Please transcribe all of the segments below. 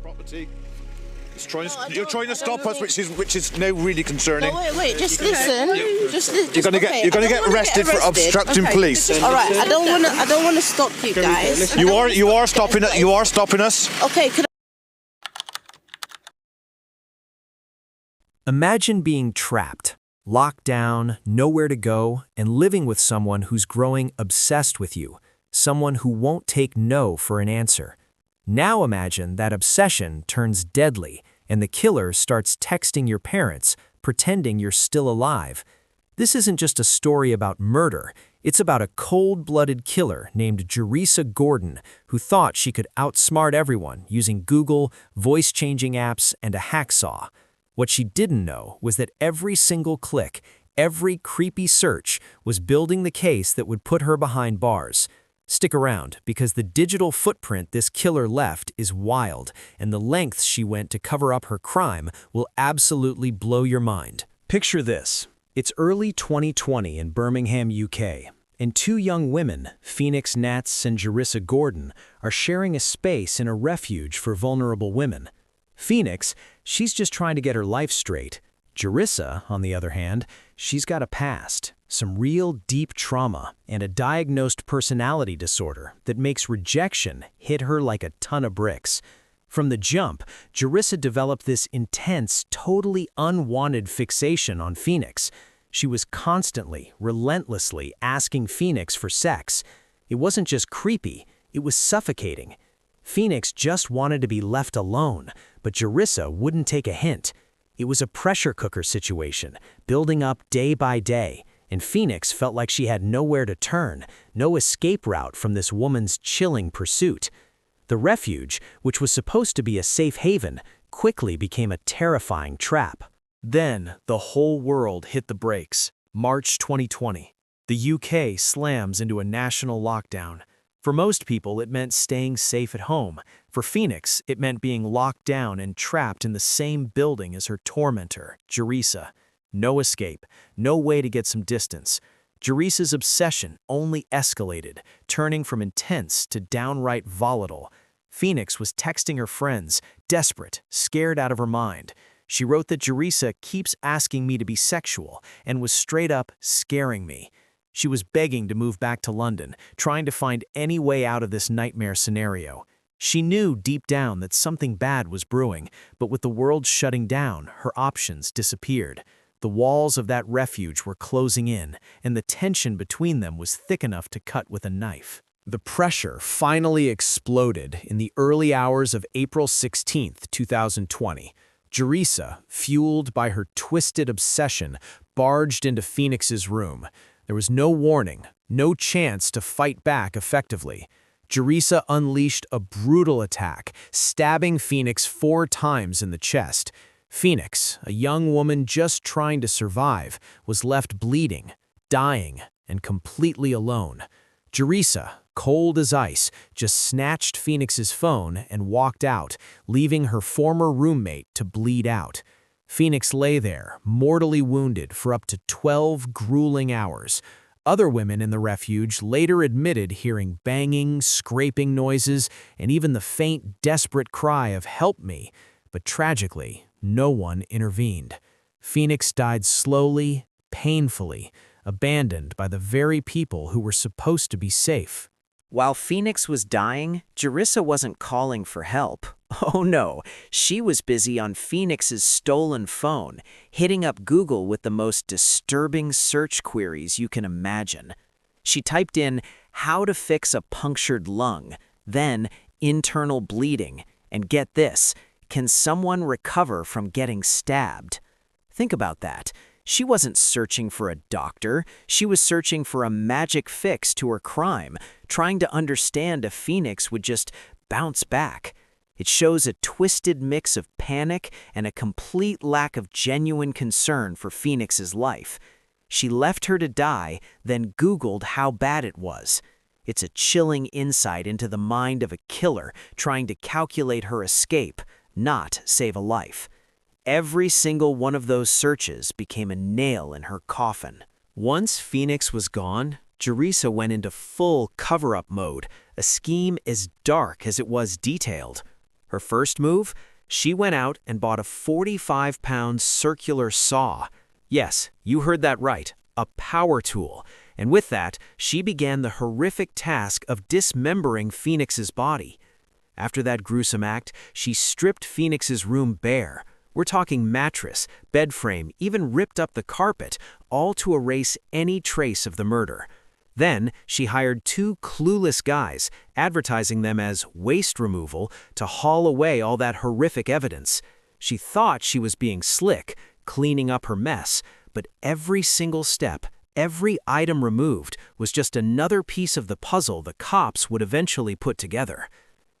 Property. You're trying to stop us, which is now really concerning. No, wait, just listen. You're gonna get arrested for obstructing police. All right, I don't wanna stop you guys. You are stopping it. You are stopping us. Okay, Imagine being trapped, locked down, nowhere to go, and living with someone who's growing obsessed with you, someone who won't take no for an answer. Now imagine that obsession turns deadly and the killer starts texting your parents, pretending you're still alive. This isn't just a story about murder. It's about a cold-blooded killer named Gareeca Gordon who thought she could outsmart everyone using Google, voice-changing apps, and a hacksaw. What she didn't know was that every single click, every creepy search was building the case that would put her behind bars. Stick around, because the digital footprint this killer left is wild, and the lengths she went to cover up her crime will absolutely blow your mind. Picture this. It's early 2020 in Birmingham, UK, and two young women, Phoenix Nats and Gareeca Gordon, are sharing a space in a refuge for vulnerable women. Phoenix, she's just trying to get her life straight. Gareeca, on the other hand, she's got a past, some real deep trauma, and a diagnosed personality disorder that makes rejection hit her like a ton of bricks. From the jump, Gareeca developed this intense, totally unwanted fixation on Phoenix. She was constantly, relentlessly asking Phoenix for sex. It wasn't just creepy, it was suffocating. Phoenix just wanted to be left alone, but Gareeca wouldn't take a hint. It was a pressure cooker situation, building up day by day, and Phoenix felt like she had nowhere to turn, no escape route from this woman's chilling pursuit. The refuge, which was supposed to be a safe haven, quickly became a terrifying trap. Then, the whole world hit the brakes. March 2020. The UK slams into a national lockdown. For most people, it meant staying safe at home. For Phoenix, it meant being locked down and trapped in the same building as her tormentor, Gareeca. No escape, no way to get some distance. Gareeca's obsession only escalated, turning from intense to downright volatile. Phoenix was texting her friends, desperate, scared out of her mind. She wrote that Gareeca keeps asking me to be sexual and was straight up scaring me. She was begging to move back to London, trying to find any way out of this nightmare scenario. She knew deep down that something bad was brewing, but with the world shutting down, her options disappeared. The walls of that refuge were closing in, and the tension between them was thick enough to cut with a knife. The pressure finally exploded in the early hours of April 16, 2020. Gareeca, fueled by her twisted obsession, barged into Phoenix's room. There was no warning, no chance to fight back effectively. Gareeca unleashed a brutal attack, stabbing Phoenix 4 times in the chest. Phoenix, a young woman just trying to survive, was left bleeding, dying, and completely alone. Gareeca, cold as ice, just snatched Phoenix's phone and walked out, leaving her former roommate to bleed out. Phoenix lay there, mortally wounded for up to 12 grueling hours. Other women in the refuge later admitted hearing banging, scraping noises, and even the faint, desperate cry of "help me," but tragically, no one intervened. Phoenix died slowly, painfully, abandoned by the very people who were supposed to be safe. While Phoenix was dying, Gareeca wasn't calling for help. Oh no, she was busy on Phoenix's stolen phone, hitting up Google with the most disturbing search queries you can imagine. She typed in, "how to fix a punctured lung," then "internal bleeding," and get this, "can someone recover from getting stabbed?" Think about that. She wasn't searching for a doctor. She was searching for a magic fix to her crime, trying to understand if Phoenix would just bounce back. It shows a twisted mix of panic and a complete lack of genuine concern for Phoenix's life. She left her to die, then Googled how bad it was. It's a chilling insight into the mind of a killer trying to calculate her escape, not save a life. Every single one of those searches became a nail in her coffin. Once Phoenix was gone, Gareeca went into full cover-up mode, a scheme as dark as it was detailed. Her first move? She went out and bought a 45-pound circular saw. Yes, you heard that right, a power tool. And with that, she began the horrific task of dismembering Phoenix's body. After that gruesome act, she stripped Phoenix's room bare. We're talking mattress, bed frame, even ripped up the carpet, all to erase any trace of the murder. Then, she hired two clueless guys, advertising them as waste removal, to haul away all that horrific evidence. She thought she was being slick, cleaning up her mess, but every single step, every item removed, was just another piece of the puzzle the cops would eventually put together.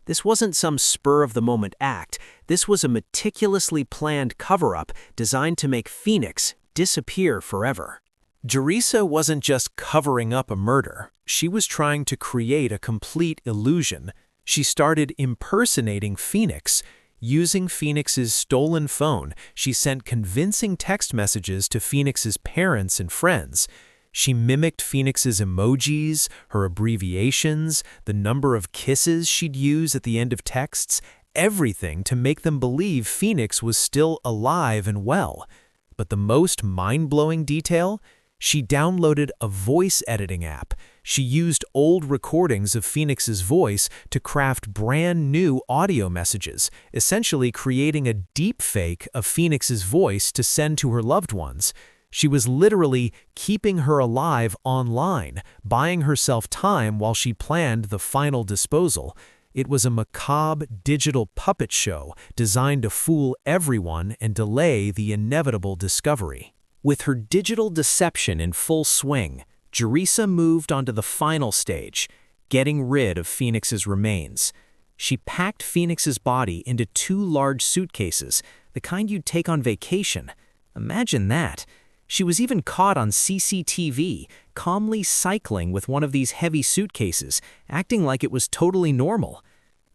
This wasn't some spur-of-the-moment act. This was a meticulously planned cover-up designed to make Phoenix disappear forever. Gareeca wasn't just covering up a murder. She was trying to create a complete illusion. She started impersonating Phoenix. Using Phoenix's stolen phone, she sent convincing text messages to Phoenix's parents and friends. She mimicked Phoenix's emojis, her abbreviations, the number of kisses she'd use at the end of texts, everything to make them believe Phoenix was still alive and well. But the most mind-blowing detail? She downloaded a voice editing app. She used old recordings of Phoenix's voice to craft brand new audio messages, essentially creating a deepfake of Phoenix's voice to send to her loved ones. She was literally keeping her alive online, buying herself time while she planned the final disposal. It was a macabre digital puppet show designed to fool everyone and delay the inevitable discovery. With her digital deception in full swing, Gareeca moved onto the final stage, getting rid of Phoenix's remains. She packed Phoenix's body into two large suitcases, the kind you'd take on vacation. Imagine that. She was even caught on CCTV, calmly cycling with one of these heavy suitcases, acting like it was totally normal.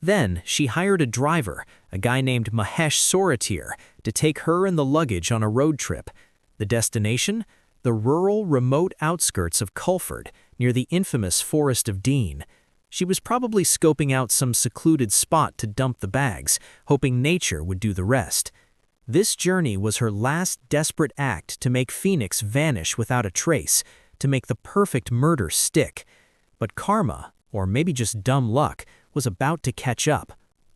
Then she hired a driver, a guy named Mahesh Soratir, to take her and the luggage on a road trip. The destination? The rural, remote outskirts of Culford, near the infamous Forest of Dean. She was probably scoping out some secluded spot to dump the bags, hoping nature would do the rest. This journey was her last desperate act to make Phoenix vanish without a trace, to make the perfect murder stick. But karma, or maybe just dumb luck, was about to catch up.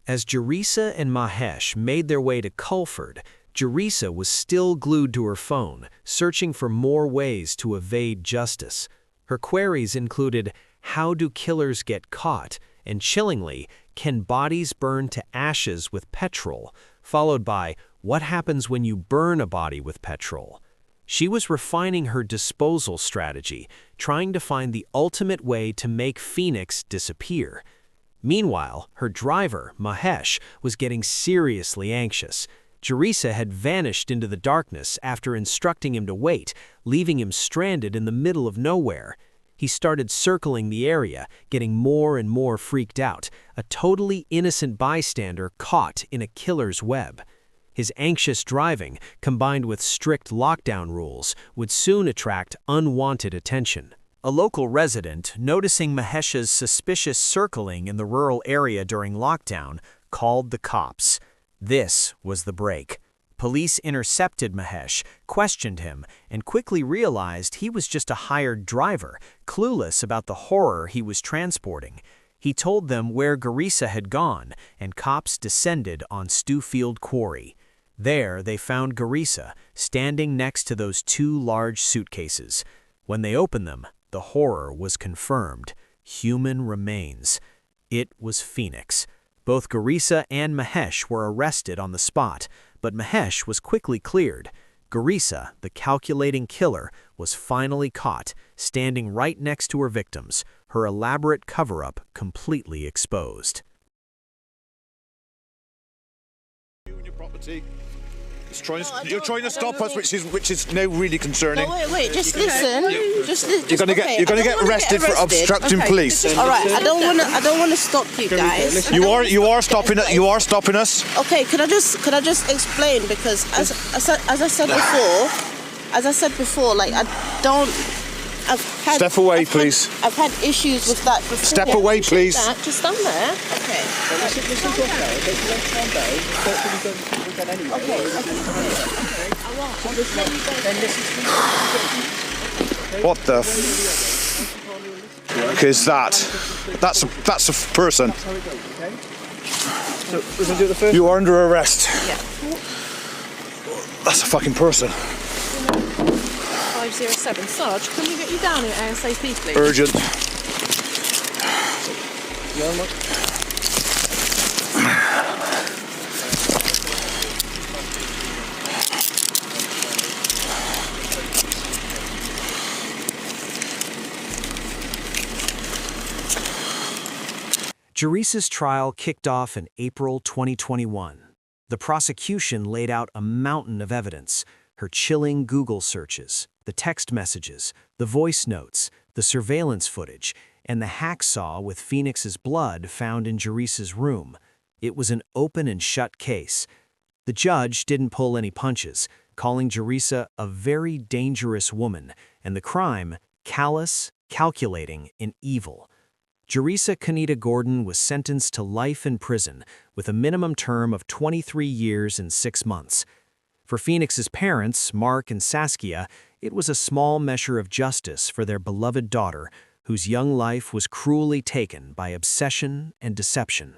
As Gareeca and Mahesh made their way to Culford, Gareeca was still glued to her phone, searching for more ways to evade justice. Her queries included, how do killers get caught? And chillingly, can bodies burn to ashes with petrol? Followed by, what happens when you burn a body with petrol? She was refining her disposal strategy, trying to find the ultimate way to make Phoenix disappear. Meanwhile, her driver, Mahesh, was getting seriously anxious. Gareeca had vanished into the darkness after instructing him to wait, leaving him stranded in the middle of nowhere. He started circling the area, getting more and more freaked out, a totally innocent bystander caught in a killer's web. His anxious driving, combined with strict lockdown rules, would soon attract unwanted attention. A local resident, noticing Mahesh's suspicious circling in the rural area during lockdown, called the cops. This was the break. Police intercepted Mahesh, questioned him, and quickly realized he was just a hired driver, clueless about the horror he was transporting. He told them where Gareeca had gone, and cops descended on Stewfield Quarry. There, they found Gareeca, standing next to those two large suitcases. When they opened them, the horror was confirmed. Human remains. It was Phoenix. Both Gareeca and Mahesh were arrested on the spot, but Mahesh was quickly cleared. Gareeca, the calculating killer, was finally caught, standing right next to her victims, her elaborate cover-up completely exposed. You and your property. You're trying to stop us, which is now really concerning. No, wait, just listen. You're gonna get arrested for obstructing police. All right, I don't wanna stop you guys. You are stopping it. You are stopping us. Okay, could I just explain, because as I said before, like I I've had. Step away, I've had- please. I've had issues with that before. Step away, please. Just stand there. Okay. What the f is that? That's a person. You are under arrest. Yeah. That's a fucking person. 507. Sarge, can we get you down here ASAP, please? Urgent. Gareeca's trial kicked off in April 2021. The prosecution laid out a mountain of evidence: her chilling Google searches, the text messages, the voice notes, the surveillance footage, and the hacksaw with Phoenix's blood found in Gareeca's room. It was an open and shut case. The judge didn't pull any punches, calling Gareeca a very dangerous woman, and the crime callous, calculating, and evil. Gareeca Gordon was sentenced to life in prison with a minimum term of 23 years and 6 months. For Phoenix's parents, Mark and Saskia, it was a small measure of justice for their beloved daughter, whose young life was cruelly taken by obsession and deception.